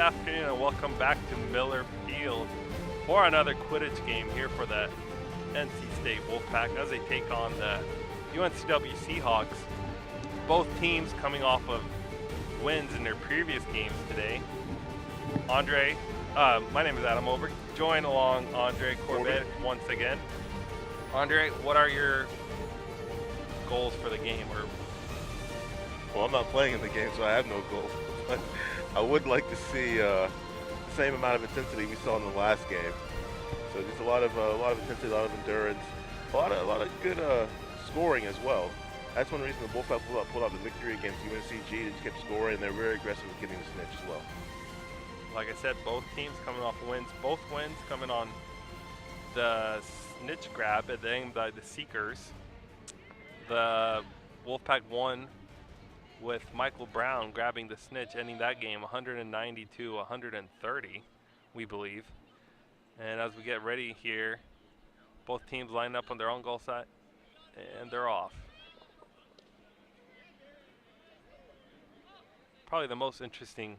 afternoon and welcome back to Miller Field for another Quidditch game here for the NC State Wolfpack as they take on the UNCW Seahawks. Both teams coming off of wins in their previous games today. Andre, my name is Adam Over. Join along Andre Corbett once again. Andre, what are your goals for the game? Well, I'm not playing in the game, so I have no goals. But I would like to see the same amount of intensity we saw in the last game. So just a lot of intensity, a lot of endurance, a lot of good scoring as well. That's one reason the Wolfpack pulled out the victory against UNCG. They just kept scoring, and they're very aggressive with getting the snitch as well. Like I said, both teams coming off wins. Both wins coming on the snitch grab at the end by the Seekers. The Wolfpack won with Michael Brown grabbing the snitch, ending that game 190-130, we believe. And as we get ready here, both teams line up on their own goal set, and they're off. Probably the most interesting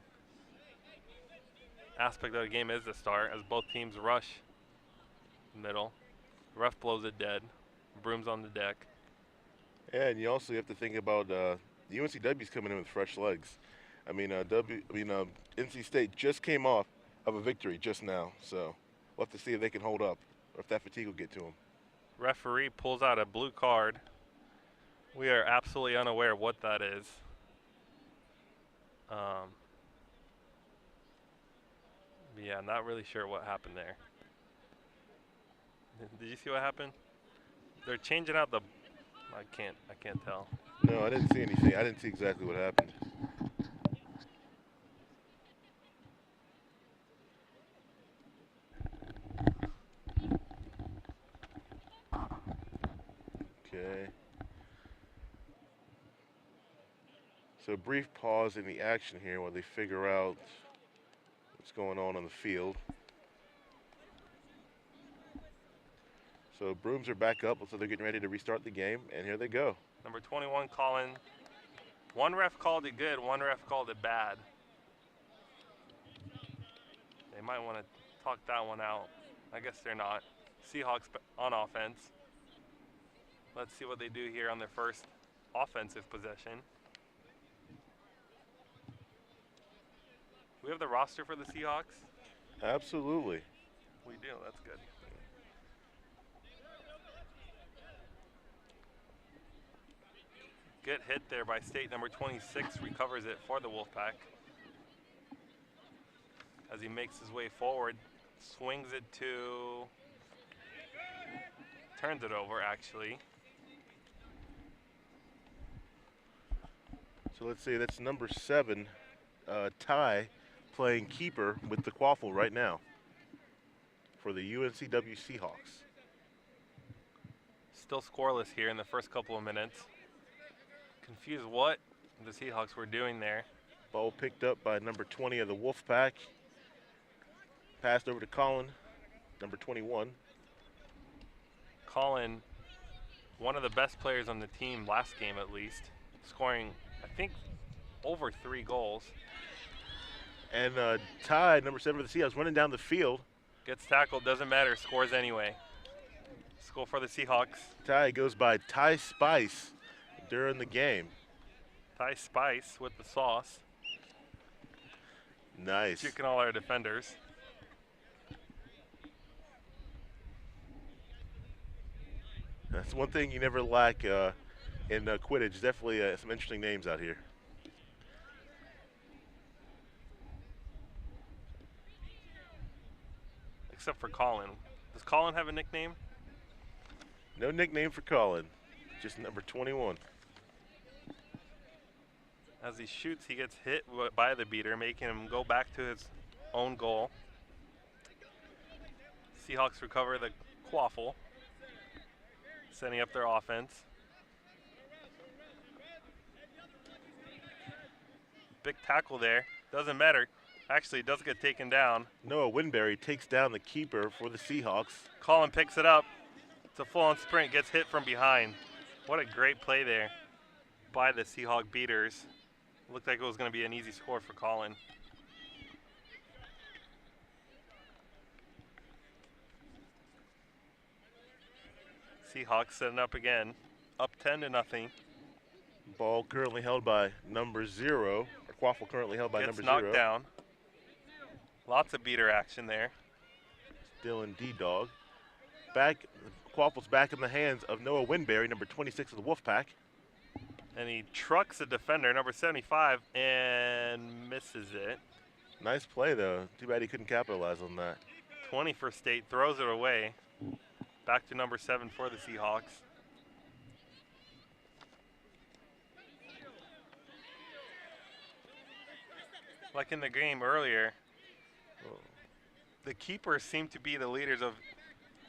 aspect of the game is the start, as both teams rush the middle. The ref blows it dead. Broom's on the deck. Yeah, and you also have to think about UNCW's coming in with fresh legs. I mean, NC State just came off of a victory just now, so we'll have to see if they can hold up or if that fatigue will get to them. Referee pulls out a blue card. We are absolutely unaware what that is. Yeah, not really sure what happened there. Did you see what happened? They're changing out the. I can't tell. No, I didn't see anything. I didn't see exactly what happened. Okay. So a brief pause in the action here while they figure out what's going on the field. So brooms are back up, so they're getting ready to restart the game, and here they go. Number 21 calling. One ref called it good, one ref called it bad. They might want to talk that one out. I guess they're not. Seahawks on offense. Let's see what they do here on their first offensive possession. We have the roster for the Seahawks? Absolutely. We do, that's good. Good hit there by State. Number 26 recovers it for the Wolfpack. As he makes his way forward, swings it to, turns it over actually. So let's see, that's number 7, Ty, playing keeper with the quaffle right now for the UNCW Seahawks. Still scoreless here in the first couple of minutes. Confused what the Seahawks were doing there. Ball picked up by number 20 of the Wolfpack. Passed over to Colin, number 21. Colin, one of the best players on the team last game at least, scoring, I think, over 3 goals. And Ty, number 7 of the Seahawks, running down the field. Gets tackled, doesn't matter, scores anyway. Score for the Seahawks. Ty goes by Ty Spice during the game. Ty Spice with the sauce. Nice. Chicken all our defenders. That's one thing you never lack in Quidditch. Definitely some interesting names out here. Except for Colin. Does Colin have a nickname? No nickname for Colin, just number 21. As he shoots, he gets hit by the beater, making him go back to his own goal. Seahawks recover the quaffle, setting up their offense. Big tackle there. Doesn't matter. Actually, it does get taken down. Noah Winberry takes down the keeper for the Seahawks. Colin picks it up. It's a full-on sprint, gets hit from behind. What a great play there by the Seahawk beaters. Looked like it was going to be an easy score for Colin. Seahawks setting up again, up 10-0. Ball currently held by number 0. Or Quaffle currently held by Gets number knocked 0. down. Lots of beater action there. Still in D-Dog. Quaffle's back in the hands of Noah Winberry, number 26 of the Wolfpack. And he trucks a defender, number 75, and misses it. Nice play, though. Too bad he couldn't capitalize on that. 20 for State, throws it away. Back to number 7 for the Seahawks. Like in the game earlier, the keepers seem to be the leaders of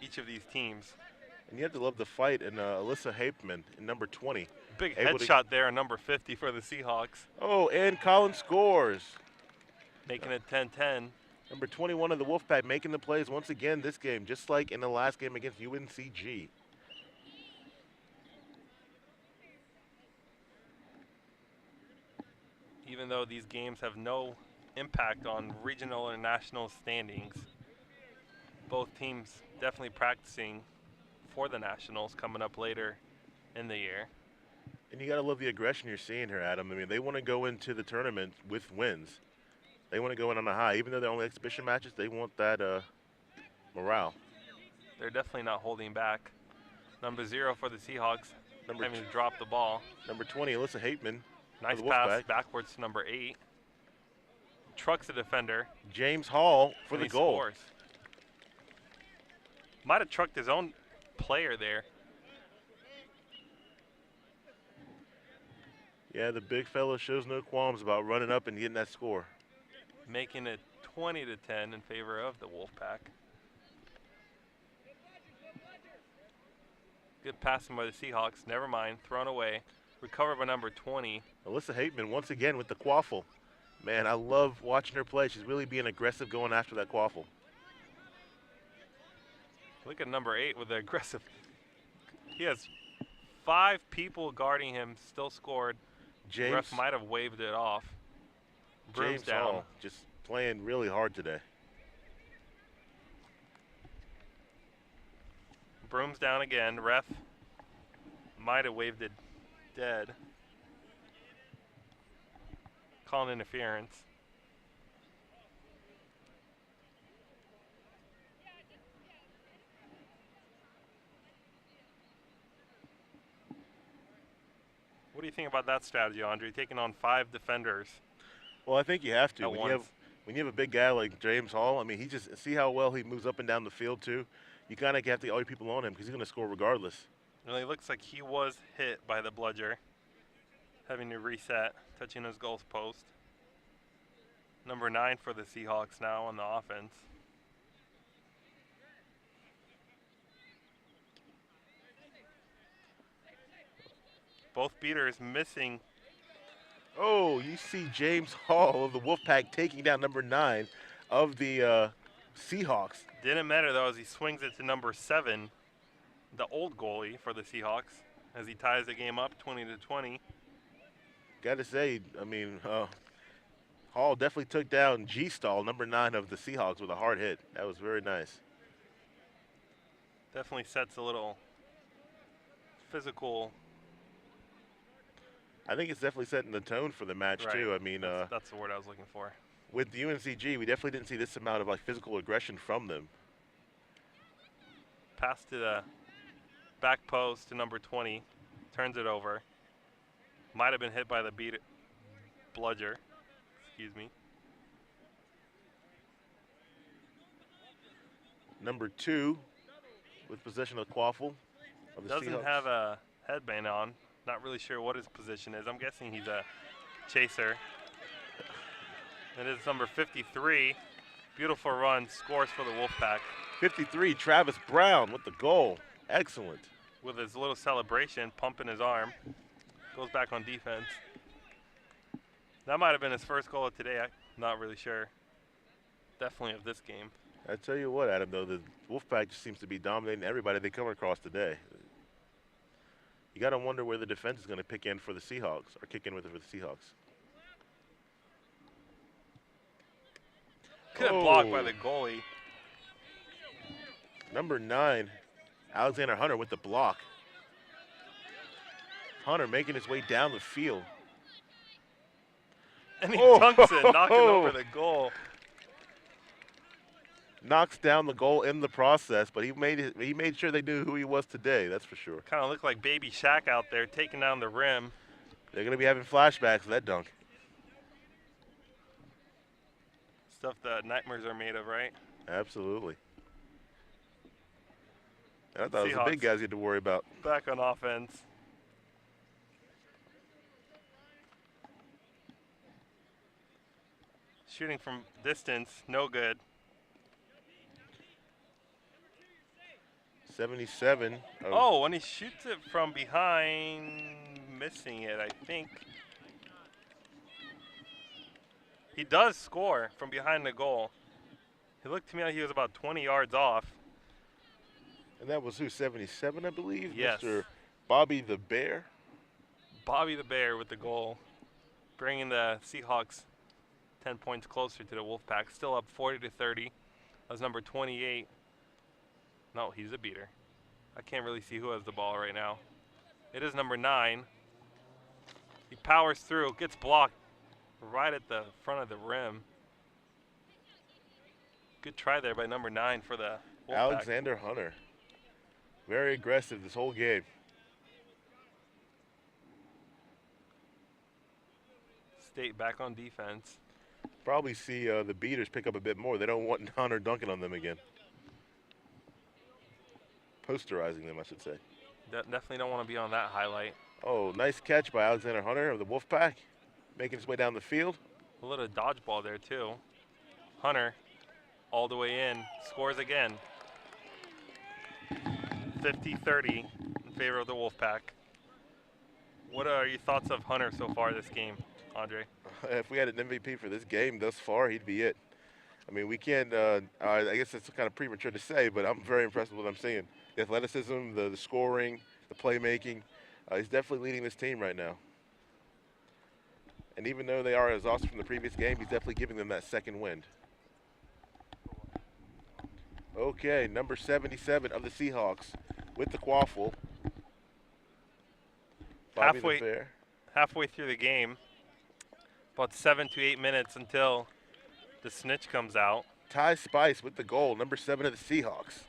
each of these teams. And you have to love the fight in Alyssa Hapeman in number 20. Big headshot there, number 50 for the Seahawks. Oh, and Collins scores. Making it 10-10. Number 21 of the Wolfpack making the plays once again this game, just like in the last game against UNCG. Even though these games have no impact on regional or national standings, both teams definitely practicing for the nationals coming up later in the year. And you got to love the aggression you're seeing here, Adam. I mean, they want to go into the tournament with wins. They want to go in on a high. Even though they're only exhibition matches, they want that morale. They're definitely not holding back. Number 0 for the Seahawks, having to drop the ball. Number 20, Alyssa Hateman. Nice pass backwards to number 8. Trucks the defender. James Hall for the goal. Scores. Might have trucked his own player there. Yeah, the big fella shows no qualms about running up and getting that score. Making it 20-10 in favor of the Wolfpack. Good passing by the Seahawks. Never mind. Thrown away. Recovered by number 20. Alyssa Hateman once again with the quaffle. Man, I love watching her play. She's really being aggressive going after that quaffle. Look at number 8 with the aggressive. He has 5 people guarding him. Still scored. James, the ref might have waved it off. James down. Hall just playing really hard today. Broom's down again. Ref might have waved it dead. Calling interference. What do you think about that strategy, Andre? Taking on 5 defenders. Well, I think you have to. At once. When you have a big guy like James Hall, I mean, see how well he moves up and down the field too. You kind of have to get all your people on him because he's going to score regardless. Really looks like he was hit by the bludger, having to reset, touching his goal post. Number 9 for the Seahawks now on the offense. Both beaters missing. Oh, you see James Hall of the Wolfpack taking down number 9 of the Seahawks. Didn't matter though as he swings it to number 7, the old goalie for the Seahawks, as he ties the game up 20-20. Got to say, I mean, Hall definitely took down G-Stall, number 9 of the Seahawks, with a hard hit. That was very nice. Definitely sets a little physical. I think it's definitely setting the tone for the match too. I mean, that's the word I was looking for. With the UNCG, we definitely didn't see this amount of physical aggression from them. Pass to the back post to number 20, turns it over. Might have been hit by the bludger. Excuse me. Number 2 with possession of Quaffle of the Doesn't Seahawks. have a headband on. Not really sure what his position is. I'm guessing he's a chaser. It is number 53. Beautiful run, scores for the Wolfpack. 53, Travis Brown with the goal. Excellent. With his little celebration, pumping his arm. Goes back on defense. That might have been his first goal of today. I'm not really sure. Definitely of this game. I tell you what, Adam, though, the Wolfpack just seems to be dominating everybody they come across today. You got to wonder where the defense is going to pick in for the Seahawks, or kick in with it for the Seahawks. Good block by the goalie. Number 9 Alexander Hunter with the block. Hunter making his way down the field. And he dunks it, knocking over the goal. Knocks down the goal in the process, but he made sure they knew who he was today, that's for sure. Kind of looked like Baby Shaq out there taking down the rim. They're going to be having flashbacks of that dunk. Stuff that nightmares are made of, right? Absolutely. I thought it was Seahawks the big guys you had to worry about. Back on offense. Shooting from distance, no good. 77. Oh, when he shoots it from behind, missing it, I think. He does score from behind the goal. He looked to me like he was about 20 yards off. And that was who, 77, I believe? Yes. Mr. Bobby the Bear? Bobby the Bear with the goal, bringing the Seahawks 10 points closer to the Wolfpack. Still up 40-30. That was number 28. No, he's a beater. I can't really see who has the ball right now. It is number 9. He powers through, gets blocked right at the front of the rim. Good try there by number 9 for the Wolfpack. Alexander Hunter. Very aggressive this whole game. State back on defense. Probably see the beaters pick up a bit more. They don't want Hunter dunking on them again. Posterizing them, I should say. Definitely don't want to be on that highlight. Oh, nice catch by Alexander Hunter of the Wolfpack. Making his way down the field. A little dodgeball there, too. Hunter, all the way in, scores again. 50-30 in favor of the Wolfpack. What are your thoughts of Hunter so far this game, Andre? If we had an MVP for this game thus far, he'd be it. I mean, we can't, I guess it's kind of premature to say, but I'm very impressed with what I'm seeing. The athleticism, the scoring, the playmaking. He's definitely leading this team right now. And even though they are exhausted from the previous game, he's definitely giving them that second wind. Okay, number 77 of the Seahawks with the quaffle. Bobby the Bear. Halfway through the game, about 7 to 8 minutes until the Snitch comes out. Ty Spice with the goal, number 7 of the Seahawks.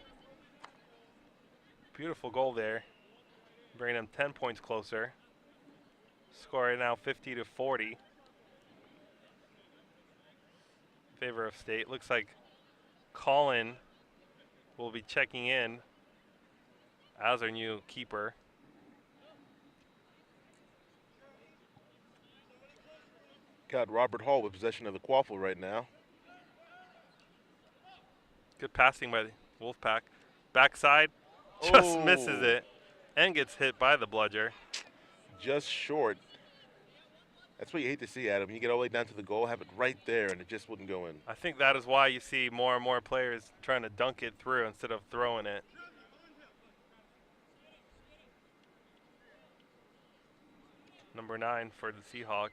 Beautiful goal there, bringing them 10 points closer. Score right now 50-40 in favor of State. Looks like Colin will be checking in as our new keeper. Got Robert Hall with possession of the quaffle right now. Good passing by the Wolfpack. Backside, just misses it and gets hit by the bludger. Just short. That's what you hate to see, Adam. You get all the way down to the goal, have it right there, and it just wouldn't go in. I think that is why you see more and more players trying to dunk it through instead of throwing it. Number 9 for the Seahawks.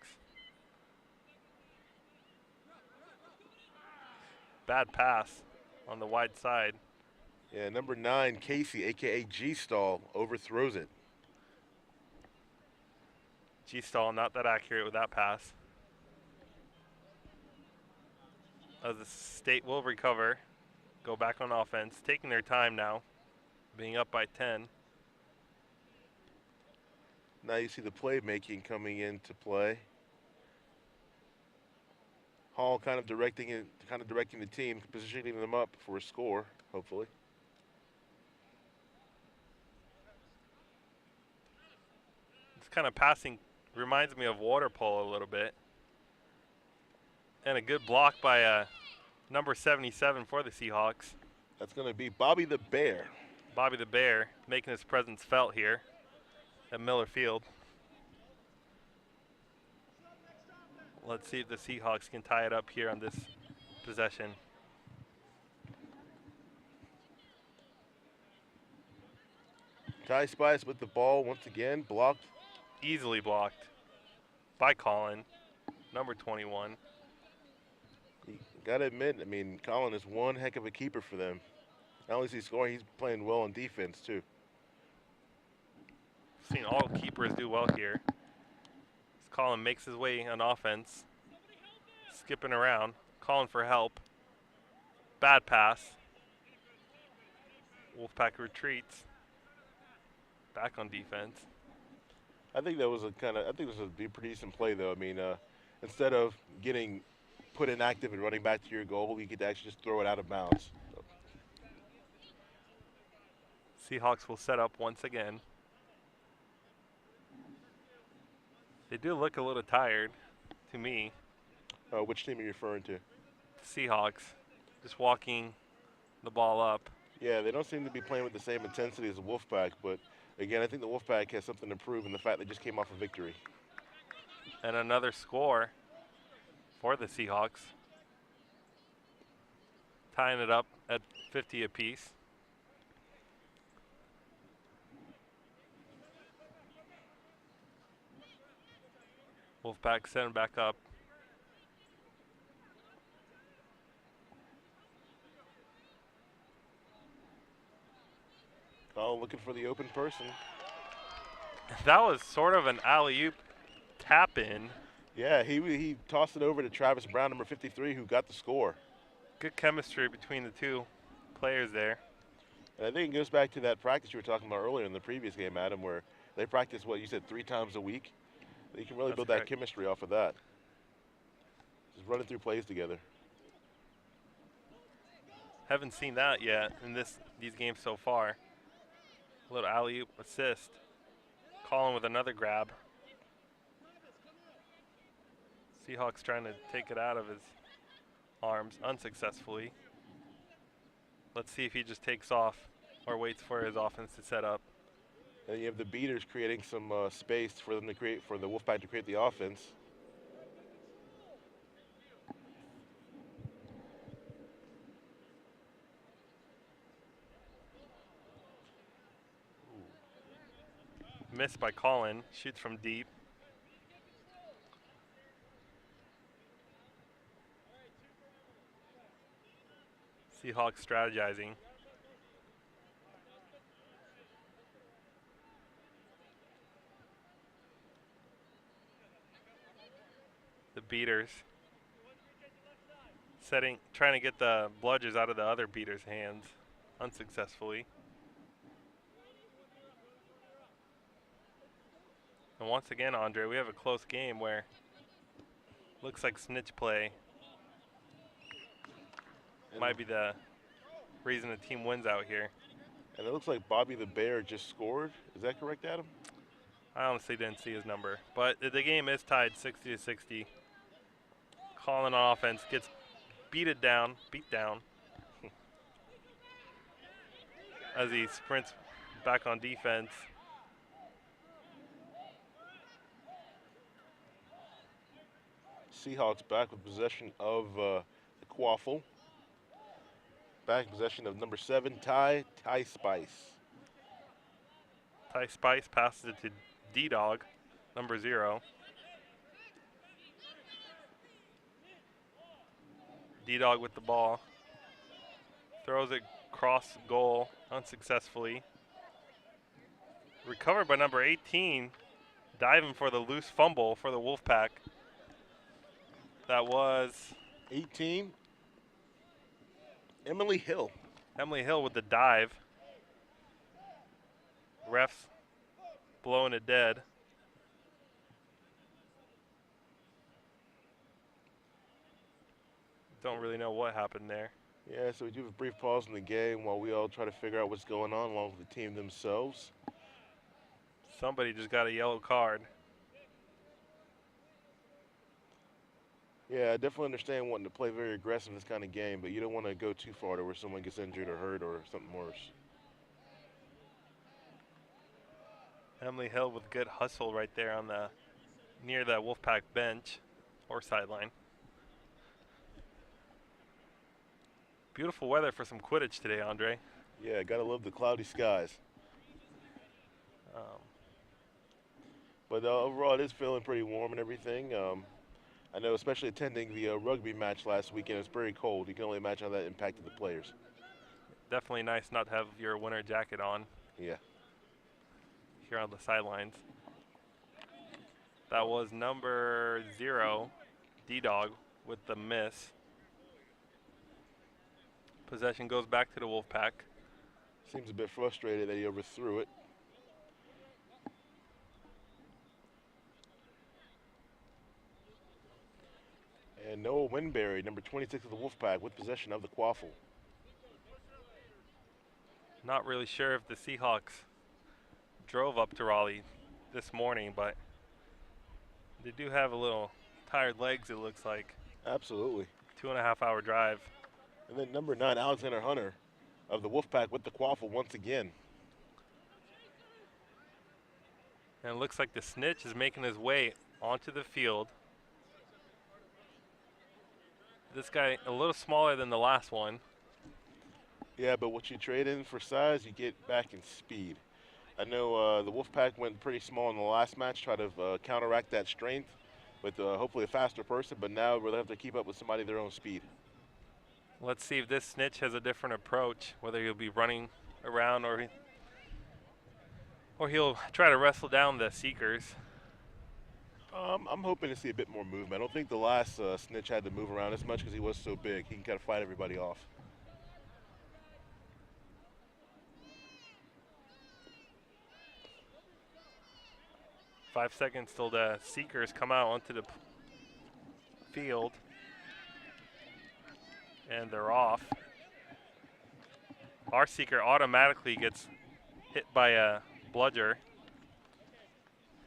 Bad pass on the wide side. Yeah, number 9, Casey, a.k.a. G-Stall, overthrows it. G-Stall not that accurate with that pass. As the State will recover, go back on offense, taking their time now, being up by 10. Now you see the playmaking coming into play. Hall kind of directing the team, positioning them up for a score, hopefully. This kind of passing reminds me of water polo a little bit. And a good block by number 77 for the Seahawks. That's going to be Bobby the Bear. Bobby the Bear making his presence felt here at Miller Field. Let's see if the Seahawks can tie it up here on this possession. Ty Spice with the ball once again, blocked. Easily blocked by Colin, number 21. You got to admit, I mean, Colin is one heck of a keeper for them. Not only is he scoring, he's playing well on defense too. Seen all keepers do well here. Colin makes his way on offense. Skipping around, calling for help. Bad pass. Wolfpack retreats. Back on defense. I think that was I think it was a pretty decent play though. I mean, instead of getting put inactive and running back to your goal, you could actually just throw it out of bounds. So. Seahawks will set up once again. They do look a little tired to me. Which team are you referring to? Seahawks, just walking the ball up. Yeah, they don't seem to be playing with the same intensity as the Wolfpack, but again, I think the Wolfpack has something to prove in the fact they just came off a victory. And another score for the Seahawks. Tying it up at 50 apiece. Wolfpack setting back up. Oh, looking for the open person. That was sort of an alley-oop tap in. Yeah, he tossed it over to Travis Brown, number 53, who got the score. Good chemistry between the two players there. And I think it goes back to that practice you were talking about earlier in the previous game, Adam, where they practice, what you said, 3 times a week? You can really build that chemistry off of that. Just running through plays together. Haven't seen that yet in these games so far. A little alley-oop assist. Colin with another grab. Seahawks trying to take it out of his arms unsuccessfully. Let's see if he just takes off or waits for his offense to set up. And you have the beaters creating some space for them to create, for the Wolfpack to create the offense. Missed by Colin, shoots from deep. Seahawks strategizing. The beaters trying to get the bludgers out of the other beaters' hands unsuccessfully. And once again, Andre, we have a close game where looks like snitch play might be the reason the team wins out here. And it looks like Bobby the Bear just scored. Is that correct, Adam? I honestly didn't see his number, but the game is tied 60-60. Colin on offense gets beat down as he sprints back on defense. Seahawks back with possession of the Quaffle. Back in possession of number 7, Ty Spice. Ty Spice passes it to D-Dog, number 0. D-Dog with the ball. Throws it cross goal unsuccessfully. Recovered by number 18, diving for the loose fumble for the Wolfpack. That was 18. Emily Hill. Emily Hill with the dive. Refs blowing it dead. Don't really know what happened there. Yeah, so we do have a brief pause in the game while we all try to figure out what's going on along with the team themselves. Somebody just got a yellow card. Yeah, I definitely understand wanting to play very aggressive in this kind of game, but you don't want to go too far to where someone gets injured or hurt or something worse. Emily Hill with good hustle right there on the near the Wolfpack bench or sideline. Beautiful weather for some Quidditch today, Andre. Yeah, gotta love the cloudy skies. But overall, it is feeling pretty warm and everything. I know, especially attending the rugby match last weekend, it was very cold. You can only imagine how that impacted the players. Definitely nice not to have your winter jacket on Yeah. here on the sidelines. That was number 0, D-Dog, with the miss. Possession goes back to the Wolfpack. Seems a bit frustrated that he overthrew it. And Noah Winberry, number 26 of the Wolfpack, with possession of the quaffle. Not really sure if the Seahawks drove up to Raleigh this morning, but they do have a little tired legs, it looks like. Absolutely. 2.5-hour drive. And then number 9, Alexander Hunter of the Wolfpack with the quaffle once again. And it looks like the Snitch is making his way onto the field. This guy a little smaller than the last one. Yeah, but what you trade in for size, you get back in speed. I know the Wolfpack went pretty small in the last match, try to counteract that strength with hopefully a faster person, but now we'll have to keep up with somebody their own speed. Let's see if this Snitch has a different approach, whether he'll be running around or he'll try to wrestle down the Seekers. I'm hoping to see a bit more movement. I don't think the last Snitch had to move around as much because he was so big. He can kind of fight everybody off. Five seconds till the Seekers come out onto the field. And they're off. Our Seeker automatically gets hit by a bludger.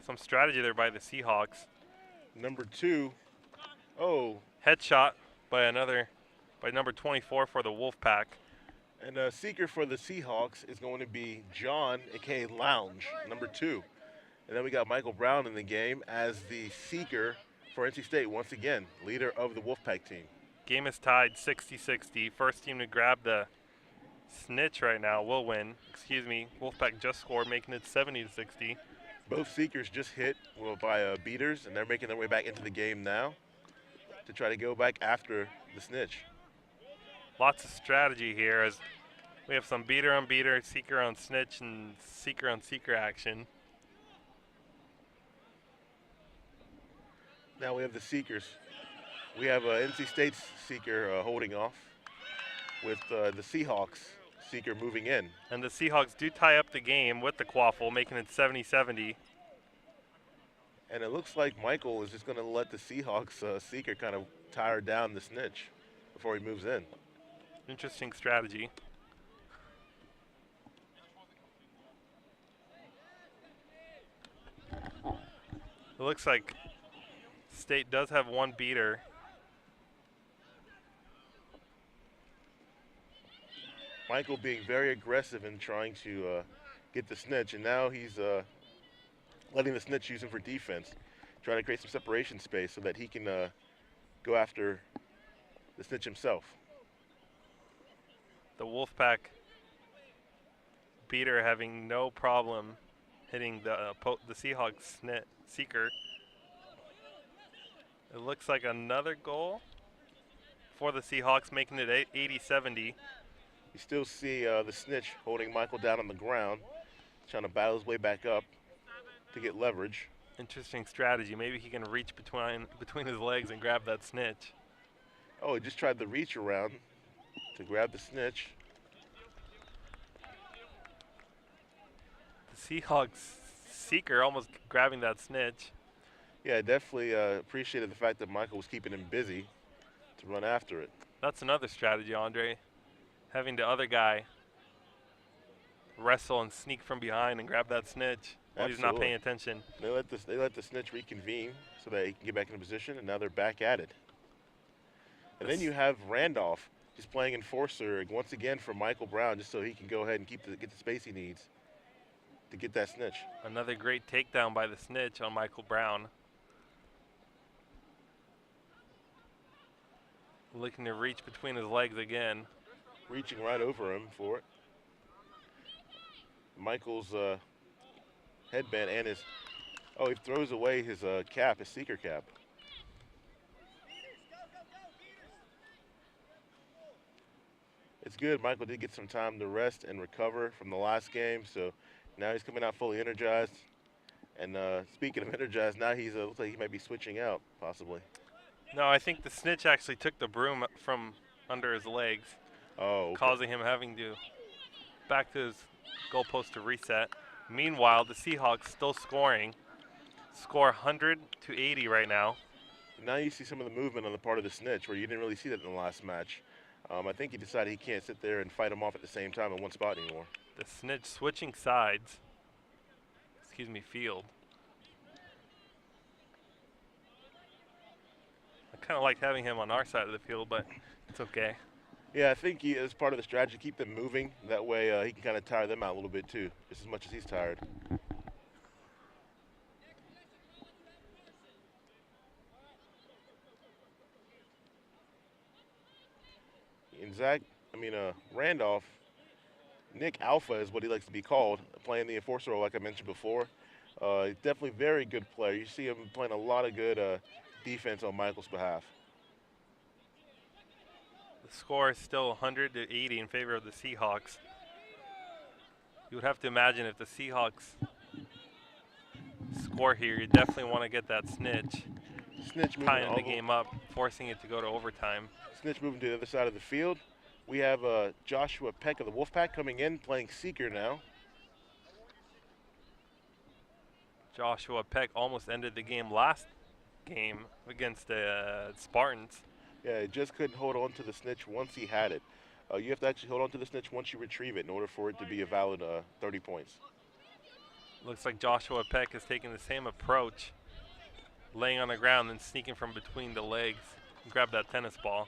Some strategy there by the Seahawks. Number 2, oh. Headshot by number 24 for the Wolfpack. And Seeker for the Seahawks is going to be John, a.k.a. Lounge, number 2. And then we got Michael Brown in the game as the Seeker for NC State once again, leader of the Wolfpack team. Game is tied 60-60. First team to grab the Snitch right now will win. Excuse me, Wolfpack just scored, making it 70-60. Both Seekers just hit by beaters, and they're making their way back into the game now to try to go back after the Snitch. Lots of strategy here as we have some beater on beater, Seeker on Snitch, and Seeker on Seeker action. Now we have the Seekers. We have NC State's Seeker holding off with the Seahawks Seeker moving in. And the Seahawks do tie up the game with the quaffle, making it 70-70. And it looks like Michael is just going to let the Seahawks Seeker kind of tire down the Snitch before he moves in. Interesting strategy. It looks like State does have one beater. Michael being very aggressive in trying to get the Snitch, and now he's letting the Snitch use him for defense, trying to create some separation space so that he can go after the Snitch himself. The Wolfpack beater having no problem hitting the Seahawks Seeker. It looks like another goal for the Seahawks, making it 80-70. You still see the Snitch holding Michael down on the ground, trying to battle his way back up to get leverage. Interesting strategy. Maybe he can reach between his legs and grab that Snitch. Oh, he just tried the reach around to grab the Snitch. The Seahawks Seeker almost grabbing that Snitch. Yeah, I definitely appreciated the fact that Michael was keeping him busy to run after it. That's another strategy, Andre. Having the other guy wrestle and sneak from behind and grab that Snitch while he's not paying attention. They let the Snitch reconvene so that he can get back into position, and now they're back at it. And then you have Randolph just playing enforcer once again for Michael Brown, just so he can go ahead and get the space he needs to get that Snitch. Another great takedown by the Snitch on Michael Brown. Looking to reach between his legs again. Reaching right over him for it. Michael's headband and his, he throws away his cap, his Seeker cap. It's good. Michael did get some time to rest and recover from the last game, so now he's coming out fully energized. And speaking of energized, now he's looks like he might be switching out, possibly. No, I think the Snitch actually took the broom from under his legs, Oh, okay. causing him having to back to his goalpost to reset. Meanwhile, the Seahawks still scoring. Score 100 to 80 right now. Now you see some of the movement on the part of the Snitch, where you didn't really see that in the last match. I think he decided he can't sit there and fight him off at the same time in one spot anymore. The Snitch switching sides. Field. I kind of like having him on our side of the field, but it's okay. Yeah, I think he is part of the strategy, keep them moving. That way he can kind of tire them out a little bit too, just as much as he's tired. And Randolph, Nick Alpha is what he likes to be called, playing the enforcer role like I mentioned before. He's definitely a very good player. You see him playing a lot of good defense on Michael's behalf. The score is still 100 to 80 in favor of the Seahawks. You would have to imagine if the Seahawks score here, you definitely want to get that Snitch. Snitch tying the game up, forcing it to go to overtime. Snitch moving to the other side of the field. We have Joshua Peck of the Wolfpack coming in, playing Seeker now. Joshua Peck almost ended the game last game against the Spartans. Yeah, he just couldn't hold on to the Snitch once he had it. You have to actually hold on to the Snitch once you retrieve it in order for it to be a valid 30 points. Looks like Joshua Peck is taking the same approach, laying on the ground and sneaking from between the legs. Grab that tennis ball.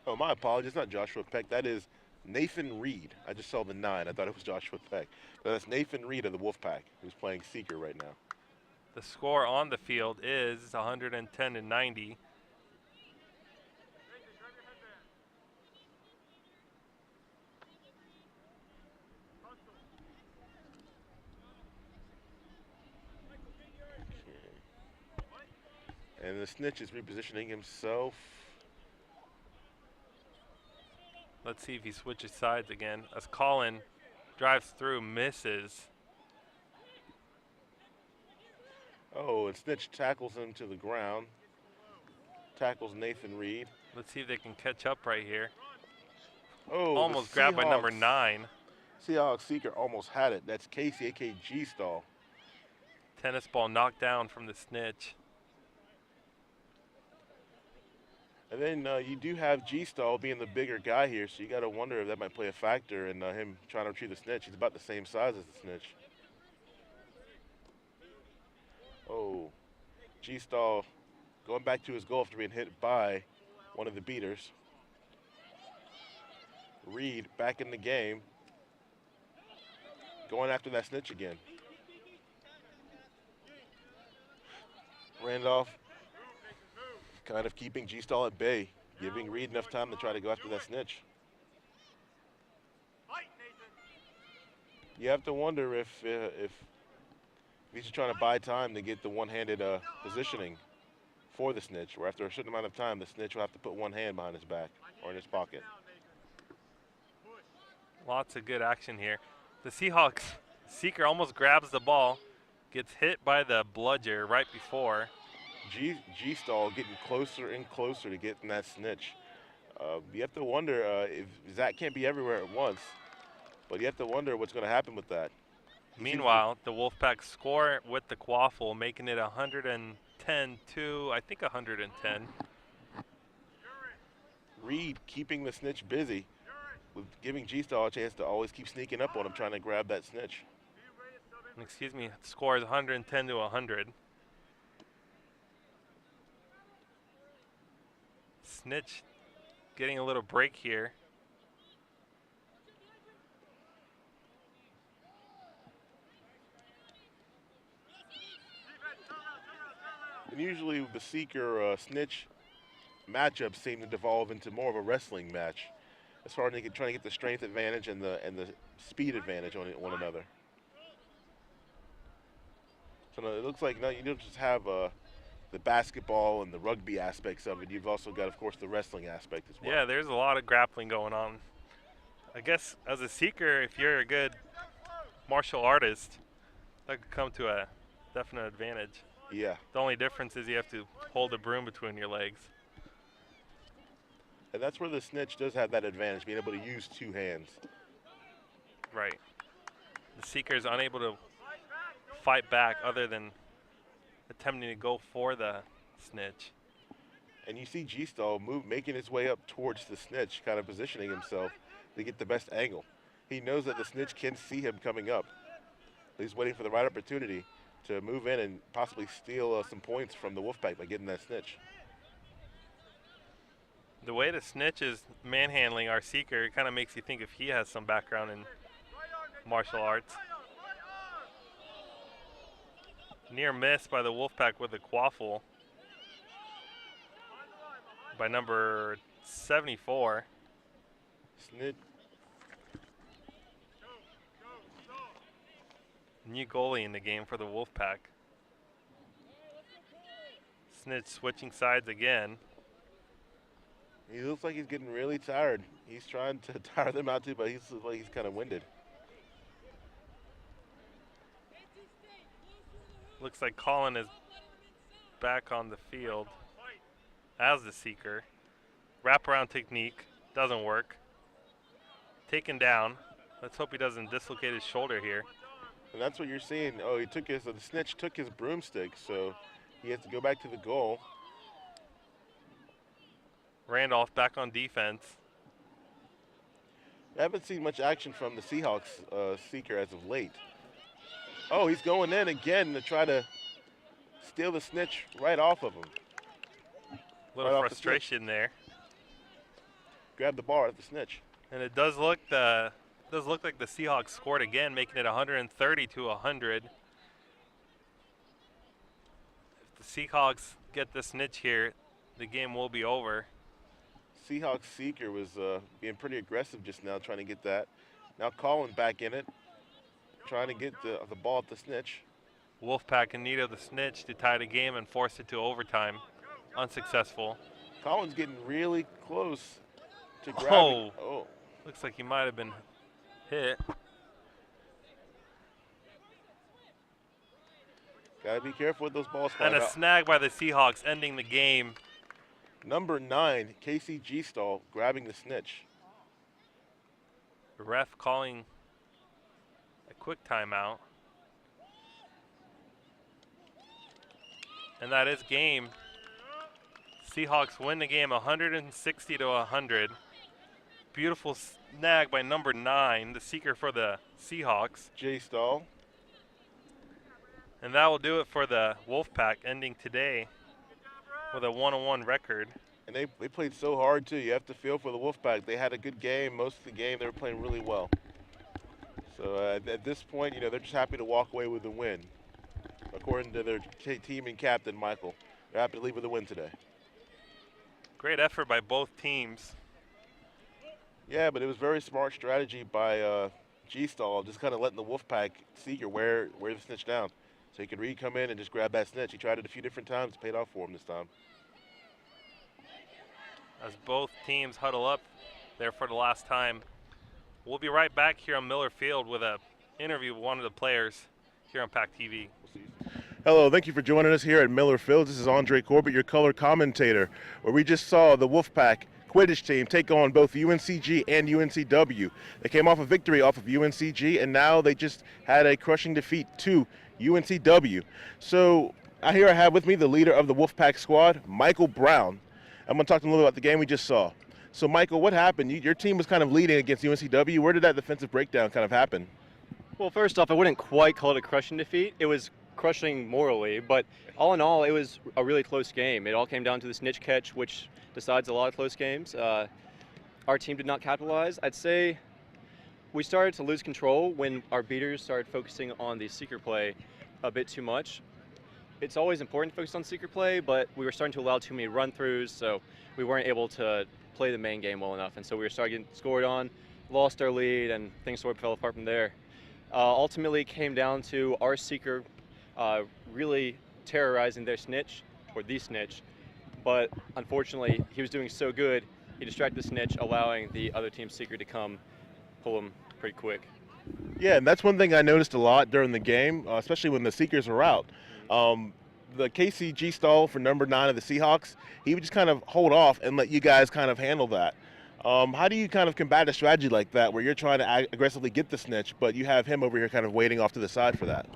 Oh, my apologies, not Joshua Peck. That is Nathan Reed. I just saw the 9. I thought it was Joshua Peck. But that's Nathan Reed of the Wolfpack, who's playing Seeker right now. The score on the field is 110 to 90. And the Snitch is repositioning himself. Let's see if he switches sides again. As Colin drives through, misses. Oh, and Snitch tackles him to the ground. Tackles Nathan Reed. Let's see if they can catch up right here. Oh, almost grabbed by number 9. Seahawks Seeker almost had it. That's Casey, a.k.a. G-Stall. Tennis ball knocked down from the Snitch. And then you do have G-Stall being the bigger guy here, so you got to wonder if that might play a factor in him trying to retrieve the Snitch. He's about the same size as the Snitch. Oh, G-Stall going back to his goal after being hit by one of the beaters. Reed back in the game, going after that Snitch again. Randolph kind of keeping G-Stall at bay, giving Reed enough time to try to go after that Snitch. You have to wonder if he's just trying to buy time to get the one-handed positioning for the Snitch, where after a certain amount of time, the Snitch will have to put one hand behind his back or in his pocket. Lots of good action here. The Seahawks Seeker almost grabs the ball, gets hit by the bludger right before. G-Stall getting closer and closer to getting that Snitch. You have to wonder if Zach can't be everywhere at once, but you have to wonder what's going to happen with that. Meanwhile, the Wolfpack score with the quaffle, making it 110 to, I think, 110. Reed keeping the Snitch busy, with giving G-Stall a chance to always keep sneaking up on him, trying to grab that Snitch. Excuse me, the score is 110 to 100. Snitch getting a little break here. And usually the Seeker Snitch matchups seem to devolve into more of a wrestling match, as far as trying to get the strength advantage and the speed advantage on one another. So no, it looks like you don't just have the basketball and the rugby aspects of it. You've also got, of course, the wrestling aspect as well. Yeah, there's a lot of grappling going on. I guess as a seeker, if you're a good martial artist, that could come to a definite advantage. Yeah. The only difference is you have to hold a broom between your legs. And that's where the snitch does have that advantage, being able to use two hands. Right. The seeker is unable to fight back other than attempting to go for the snitch. And you see G-Stall making his way up towards the snitch, kind of positioning himself to get the best angle. He knows that the snitch can see him coming up. He's waiting for the right opportunity to move in and possibly steal some points from the Wolfpack by getting that snitch. The way the snitch is manhandling our seeker, it kind of makes you think if he has some background in martial arts. Near miss by the Wolfpack with a quaffle by number 74. Snitch. New goalie in the game for the Wolfpack. Snitch switching sides again. He looks like he's getting really tired. He's trying to tire them out too, but he looks like he's kind of winded. Looks like Colin is back on the field as the seeker. Wraparound technique doesn't work. Taken down. Let's hope he doesn't dislocate his shoulder here. And that's what you're seeing. Oh, the snitch took his broomstick, so he has to go back to the goal. Randolph back on defense. I haven't seen much action from the Seahawks seeker as of late. Oh, he's going in again to try to steal the snitch right off of him. A little frustration there. Grab the bar at the snitch. And it does look like the Seahawks scored again, making it 130 to 100. If the Seahawks get the snitch here, the game will be over. Seahawks seeker was being pretty aggressive just now, trying to get that. Now Colin back in it, trying to get the ball at the snitch. Wolfpack in need of the snitch to tie the game and force it to overtime. Unsuccessful. Colin's getting really close to grabbing. Oh. Looks like he might have been hit. Gotta be careful with those balls. And a snag by the Seahawks, ending the game. Number 9, Casey G-Stall, grabbing the snitch. The ref calling a quick timeout. And that is game. Seahawks win the game 160 to 100. Beautiful snag by number 9, the seeker for the Seahawks. G-Stall. And that will do it for the Wolfpack, ending today with a 1-1 record. And they played so hard too. You have to feel for the Wolfpack. They had a good game. Most of the game they were playing really well. So at this point, they're just happy to walk away with the win. According to their team and captain, Michael. They're happy to leave with a win today. Great effort by both teams. Yeah, but it was very smart strategy by G-Stall, just kind of letting the Wolfpack seeker wear the snitch down. So he could come in and just grab that snitch. He tried it a few different times. It paid off for him this time. As both teams huddle up there for the last time. We'll be right back here on Miller Field with an interview with one of the players here on PackTV. Hello, thank you for joining us here at Miller Field. This is Andre Corbett, your color commentator, where we just saw the Wolfpack Quidditch team take on both UNCG and UNCW. They came off a victory off of UNCG, and now they just had a crushing defeat to UNCW. So I have with me the leader of the Wolfpack squad, Michael Brown. I'm going to talk to him a little about the game we just saw. So, Michael, what happened? Your team was kind of leading against UNCW. Where did that defensive breakdown kind of happen? Well, first off, I wouldn't quite call it a crushing defeat. It was crushing morally, but all in all, it was a really close game. It all came down to the snitch catch, which decides a lot of close games. Our team did not capitalize. I'd say we started to lose control when our beaters started focusing on the seeker play a bit too much. It's always important to focus on seeker play, but we were starting to allow too many run-throughs, so we weren't able to play the main game well enough. And so we were starting to get scored on, lost our lead, and things sort of fell apart from there. Ultimately, it came down to our seeker really terrorizing their snitch, or the snitch. But unfortunately, he was doing so good, he distracted the snitch, allowing the other team's seeker to come pull them pretty quick. Yeah, and that's one thing I noticed a lot during the game, especially when the Seekers were out. The KCG stall for number 9 of the Seahawks, he would just kind of hold off and let you guys kind of handle that. How do you kind of combat a strategy like that where you're trying to aggressively get the snitch, but you have him over here kind of waiting off to the side for that?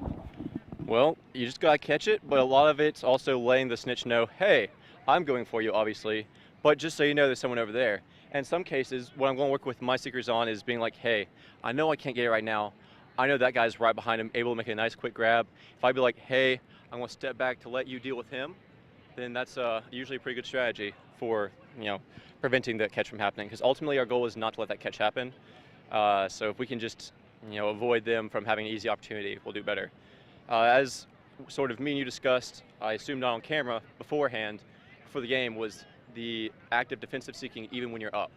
Well, you just got to catch it, but a lot of it's also letting the snitch know, hey, I'm going for you, obviously, but just so you know there's someone over there. And in some cases, what I'm going to work with my Seekers on is being like, hey, I know I can't get it right now. I know that guy's right behind him, able to make a nice quick grab. If I be like, hey, I'm going to step back to let you deal with him, then that's usually a pretty good strategy for, preventing that catch from happening. Because ultimately our goal is not to let that catch happen. So if we can just, avoid them from having an easy opportunity, we'll do better. As sort of me and you discussed, I assume not on camera beforehand, for the game, was the active defensive seeking even when you're up.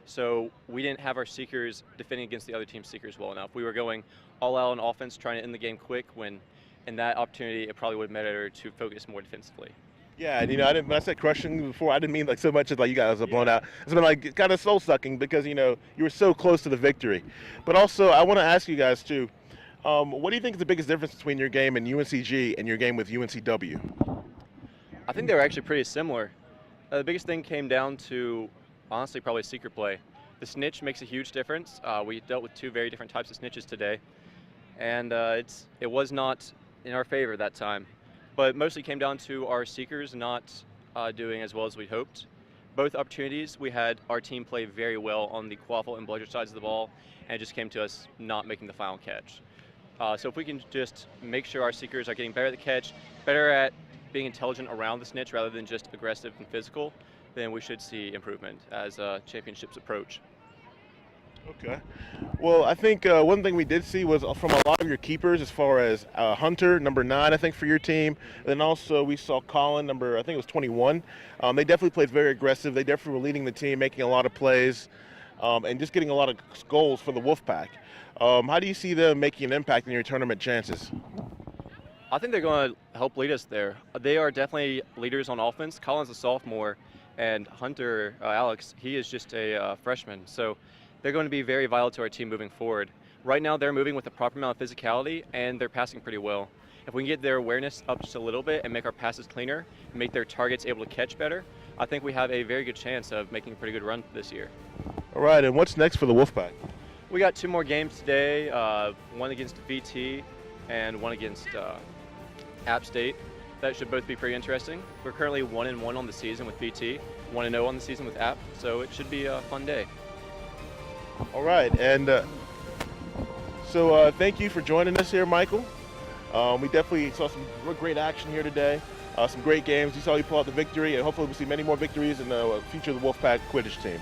So we didn't have our Seekers defending against the other team's Seekers well enough. We were going all out on offense, trying to end the game quick, when in that opportunity it probably would have better to focus more defensively. Yeah, and when I said crushing before, I didn't mean like so much as like you guys are blown out. It's been like kind of soul sucking because you were so close to the victory. But also I want to ask you guys too, what do you think is the biggest difference between your game in UNCG and your game with UNCW? I think they were actually pretty similar. The biggest thing came down to, honestly, probably Seeker play. The snitch makes a huge difference. We dealt with 2 very different types of snitches today, and it was not in our favor that time. But it mostly came down to our Seekers not doing as well as we hoped. Both opportunities, we had our team play very well on the quaffle and bludger sides of the ball, and it just came to us not making the final catch. So if we can just make sure our Seekers are getting better at the catch, better at being intelligent around the snitch rather than just aggressive and physical, then we should see improvement as championships approach. Okay. Well, I think one thing we did see was from a lot of your keepers, as far as Hunter, number 9, I think, for your team. And then also we saw Colin, number, I think it was 21. They definitely played very aggressive. They definitely were leading the team, making a lot of plays, and just getting a lot of goals for the Wolfpack. How do you see them making an impact in your tournament chances? I think they're going to help lead us there. They are definitely leaders on offense. Colin's a sophomore, and Hunter, Alex, he is just a freshman. So they're going to be very vital to our team moving forward. Right now they're moving with the proper amount of physicality, and they're passing pretty well. If we can get their awareness up just a little bit and make our passes cleaner, make their targets able to catch better, I think we have a very good chance of making a pretty good run this year. All right, and what's next for the Wolfpack? We got 2 more games today, one against VT and one against App State. That should both be pretty interesting. We're currently 1-1 on the season with VT, 1-0 on the season with App, so it should be a fun day. All right, and so thank you for joining us here, Michael. We definitely saw some great action here today, some great games. We saw you pull out the victory, and hopefully we'll see many more victories in the future of the Wolfpack Quidditch team.